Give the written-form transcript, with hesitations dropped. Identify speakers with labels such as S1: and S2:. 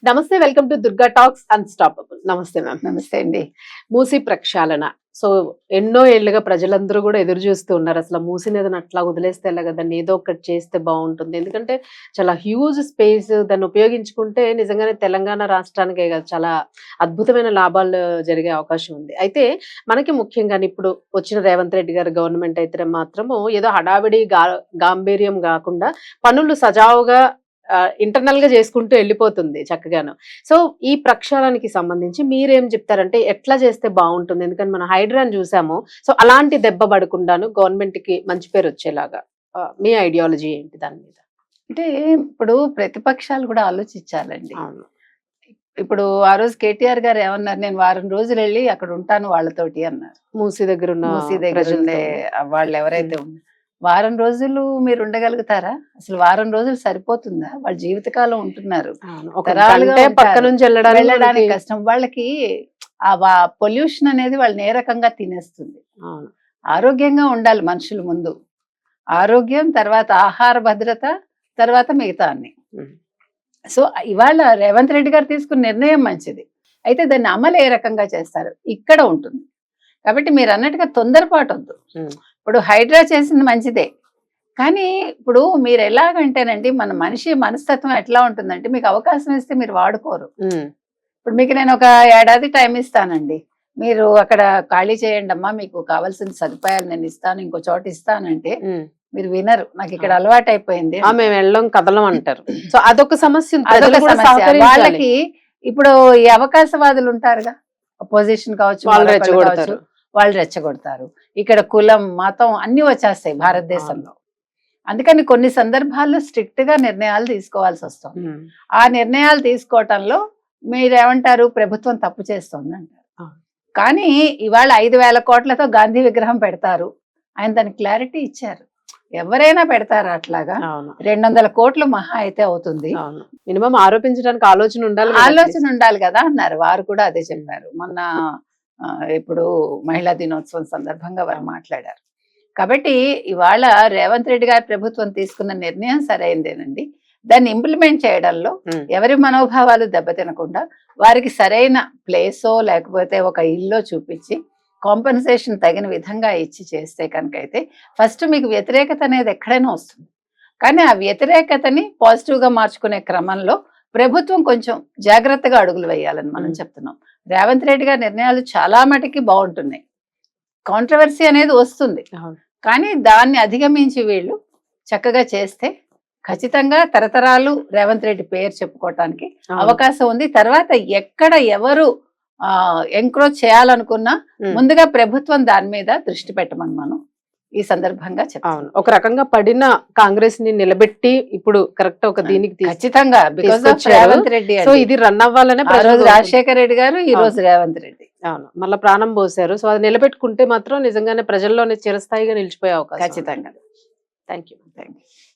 S1: నమస్తే, welcome to Durga talks unstoppable. నమస్తే ma'am.
S2: నమస్తే అండి.
S1: మూసీ ప్రక్షాళన. సో ఎన్నో ఏళ్లుగా ప్రజలందరూ కూడా ఎదురు చూస్తూ ఉన్నారు. అసలు మూసీని ఏదైనా అట్లా వదిలేస్తే ఎలాగ, దాన్ని ఏదో ఒకటి చేస్తే బాగుంటుంది. ఎందుకంటే చాలా హ్యూజ్ స్పేస్, దాన్ని ఉపయోగించుకుంటే నిజంగానే తెలంగాణ రాష్ట్రానికే కాదు, చాలా అద్భుతమైన లాభాలు జరిగే అవకాశం ఉంది. అయితే మనకి ముఖ్యంగా ఇప్పుడు వచ్చిన రేవంత్ రెడ్డి గారి గవర్నమెంట్ అయితే మాత్రము ఏదో హడావిడి గాంభీర్యం కాకుండా పనులు సజావుగా ఇంటర్నల్ గా చేసుకుంటూ వెళ్ళిపోతుంది చక్కగాను. సో ఈ ప్రక్షాళనకి సంబంధించి మీరేం చెప్తారంటే ఎట్లా చేస్తే బాగుంటుంది? ఎందుకంటే మనం హైడ్రాన్ చూసాము. సో అలాంటి దెబ్బ పడకుండాను గవర్నమెంట్ కి మంచి పేరు వచ్చేలాగా మీ ఐడియాలజీ ఏంటి దాని మీద?
S2: అంటే ఇప్పుడు ప్రతిపక్షాలు కూడా ఆలోచించాలండి.
S1: అవును.
S2: ఇప్పుడు ఆ రోజు కేటీఆర్ గారు ఏమన్నారు, నేను వారం రోజులు వెళ్ళి అక్కడ ఉంటాను వాళ్ళతోటి అన్నారు.
S1: మూసీ దగ్గర ఉన్న
S2: మూసీ దగ్గర ఉండే వాళ్ళు ఎవరైతే ఉన్నారు, వారం రోజులు మీరు ఉండగలుగుతారా? అసలు వారం రోజులు సరిపోతుందా? వాళ్ళ జీవితకాలం ఉంటున్నారు,
S1: పక్క నుంచి
S2: వెళ్ళడానికి కష్టం. వాళ్ళకి ఆ పొల్యూషన్ అనేది వాళ్ళని ఏ రకంగా తినేస్తుంది. ఆరోగ్యంగా ఉండాలి మనుషులు ముందు. ఆరోగ్యం తర్వాత ఆహార భద్రత, తర్వాత మిగతా అన్ని. సో ఇవాళ రేవంత్ రెడ్డి గారు తీసుకున్న నిర్ణయం మంచిది. అయితే దాన్ని అమలు ఏ రకంగా చేస్తారు ఇక్కడ ఉంటుంది. కాబట్టి మీరు అన్నట్టుగా తొందరపాటు వద్దు. ఇప్పుడు హైడ్రా చేసింది మంచిదే, కానీ ఇప్పుడు మీరు ఎలాగంటేనండి, మన మనిషి మనస్తత్వం ఎట్లా ఉంటుందంటే, మీకు అవకాశం ఇస్తే మీరు వాడుకోరు. ఇప్పుడు మీకు నేను ఒక ఏడాది టైం ఇస్తానండి, మీరు అక్కడ ఖాళీ చేయండి అమ్మా, మీకు కావాల్సిన సదుపాయాలు నేను ఇస్తాను, ఇంకో చోట ఇస్తానంటే మీరు వినరు. నాకు ఇక్కడ అలవాటు అయిపోయింది,
S1: మేము వెళ్ళం కదలం అంటారు. సో అదొక సమస్య.
S2: వాళ్ళకి ఇప్పుడు ఈ అవకాశవాదులు ఉంటారుగా, అపోజిషన్ కావచ్చు, వాళ్ళు రెచ్చగొడతారు. ఇక్కడ కులం మతం అన్ని వచ్చేస్తాయి భారతదేశంలో. అందుకని కొన్ని సందర్భాల్లో స్ట్రిక్ట్ గా నిర్ణయాలు తీసుకోవాల్సి వస్తుంది. ఆ నిర్ణయాలు తీసుకోవటంలో మీరేమంటారు, ప్రభుత్వం తప్పు చేస్తుంది అంటారు. కానీ ఇవాళ 5,000 కోట్లతో గాంధీ విగ్రహం పెడతారు, ఆయన దానికి క్లారిటీ ఇచ్చారు. ఎవరైనా పెడతారు అట్లాగా? 200 కోట్లు మహా అయితే అవుతుంది.
S1: మినిమం ఆరోపించడానికి ఆలోచన
S2: ఉండాలి కదా అన్నారు. వారు కూడా అదే చెప్పారు మొన్న. ఇప్పుడు మహిళా దినోత్సవం సందర్భంగా వారు మాట్లాడారు. కాబట్టి ఇవాళ రేవంత్ రెడ్డి గారి ప్రభుత్వం తీసుకున్న నిర్ణయం సరైనదేనండి. దాన్ని ఇంప్లిమెంట్ చేయడంలో ఎవరి మనోభావాలు దెబ్బతినకుండా వారికి సరైన ప్లేసో లేకపోతే ఒక ఇల్లో చూపించి కాంపెన్సేషన్ తగిన విధంగా ఇచ్చి చేస్తే కనుకైతే ఫస్ట్ మీకు వ్యతిరేకత అనేది ఎక్కడైనా వస్తుంది. కానీ ఆ వ్యతిరేకతని పాజిటివ్గా మార్చుకునే క్రమంలో ప్రభుత్వం కొంచెం జాగ్రత్తగా అడుగులు వేయాలని మనం చెప్తున్నాం. రేవంత్ రెడ్డి గారి నిర్ణయాలు చాలా మటుకి బాగుంటున్నాయి. కాంట్రవర్సీ అనేది వస్తుంది, కానీ దాన్ని అధిగమించి వీళ్ళు చక్కగా చేస్తే ఖచ్చితంగా తరతరాలు రేవంత్ రెడ్డి పేరు చెప్పుకోవటానికి అవకాశం ఉంది. తర్వాత ఎక్కడ ఎవరు ఎంక్రోచ్ చేయాలనుకున్నా ముందుగా ప్రభుత్వం దాని మీద దృష్టి పెట్టమని మనం ఈ సందర్భంగా చెప్పాను.
S1: ఒక రకంగా పడిన కాంగ్రెస్ ని నిలబెట్టి ఇప్పుడు కరెక్ట్ ఒక దీనికి
S2: ఖచ్చితంగా because of Revanth Reddy.
S1: So ఇది రన్ అవ్వాలనే
S2: రాజశేఖర రెడ్డి గారు, ఈ రోజు రేవంత్ రెడ్డి
S1: అవును మళ్ళీ ప్రాణం పోసారు. సో అది నిలబెట్టుకుంటే మాత్రం నిజంగానే ప్రజల్లోనే చిరస్థాయిగా నిలిచిపోయే అవకాశం.
S2: ఖచ్చితంగా.
S1: Thank you.